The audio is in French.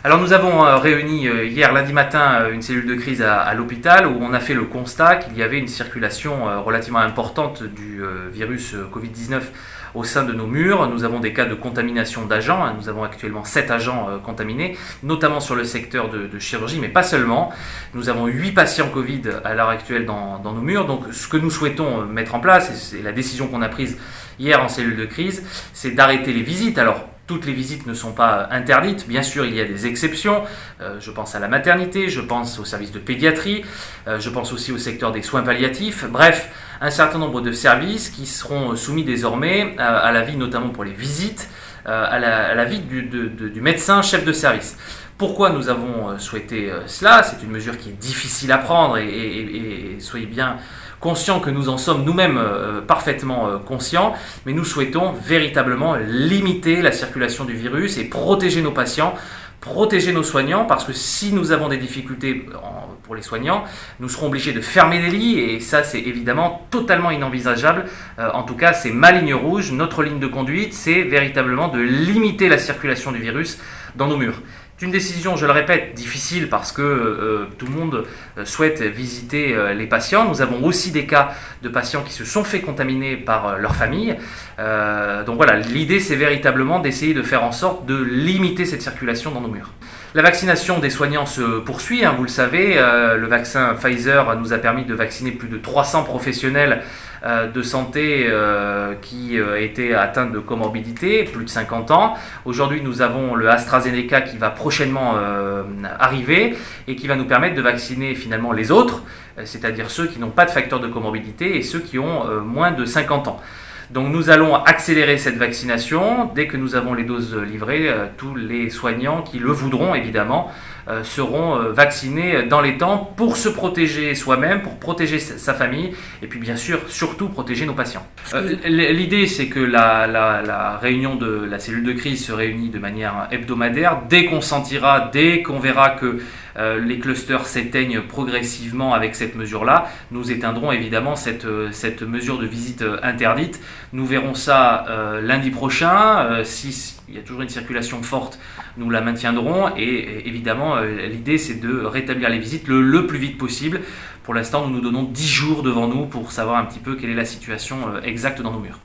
Alors nous avons réuni hier lundi matin une cellule de crise à l'hôpital où on a fait le constat qu'il y avait une circulation relativement importante du virus Covid-19 au sein de nos murs. Nous avons des cas de contamination d'agents, nous avons actuellement 7 agents contaminés, notamment sur le secteur de chirurgie, mais pas seulement. Nous avons 8 patients Covid à l'heure actuelle dans nos murs, donc ce que nous souhaitons mettre en place, et c'est la décision qu'on a prise hier en cellule de crise, c'est d'arrêter les visites. Alors, toutes les visites ne sont pas interdites, bien sûr il y a des exceptions, je pense à la maternité, je pense au service de pédiatrie, je pense aussi au secteur des soins palliatifs, bref, un certain nombre de services qui seront soumis désormais à l'avis notamment pour les visites, à l'avis du médecin chef de service. Pourquoi nous avons souhaité cela? C'est une mesure qui est difficile à prendre et soyez bien conscients que nous en sommes nous-mêmes parfaitement conscients, mais nous souhaitons véritablement limiter la circulation du virus et protéger nos patients, protéger nos soignants, parce que si nous avons des difficultés pour les soignants, nous serons obligés de fermer des lits et ça c'est évidemment totalement inenvisageable. En tout cas, c'est ma ligne rouge, notre ligne de conduite, c'est véritablement de limiter la circulation du virus dans nos murs. C'est une décision, je le répète, difficile parce que tout le monde souhaite visiter les patients. Nous avons aussi des cas de patients qui se sont fait contaminer par leur famille. Donc voilà, l'idée c'est véritablement d'essayer de faire en sorte de limiter cette circulation dans nos murs. La vaccination des soignants se poursuit, vous le savez. Le vaccin Pfizer nous a permis de vacciner plus de 300 professionnels de santé qui étaient atteints de comorbidité, plus de 50 ans. Aujourd'hui, nous avons le AstraZeneca qui va prochainement arriver et qui va nous permettre de vacciner finalement les autres, c'est-à-dire ceux qui n'ont pas de facteur de comorbidité et ceux qui ont moins de 50 ans. Donc nous allons accélérer cette vaccination. Dès que nous avons les doses livrées, tous les soignants qui le voudront évidemment seront vaccinés dans les temps pour se protéger soi-même, pour protéger sa famille et puis bien sûr surtout protéger nos patients. L'idée c'est que la réunion de la cellule de crise se réunit de manière hebdomadaire. Dès qu'on sentira, dès qu'on verra que les clusters s'éteignent progressivement avec cette mesure-là, nous éteindrons évidemment cette mesure de visite interdite. Nous verrons ça lundi prochain. S'il y a toujours une circulation forte, nous la maintiendrons et évidemment l'idée c'est de rétablir les visites le plus vite possible. Pour l'instant, nous nous donnons 10 jours devant nous pour savoir un petit peu quelle est la situation exacte dans nos murs.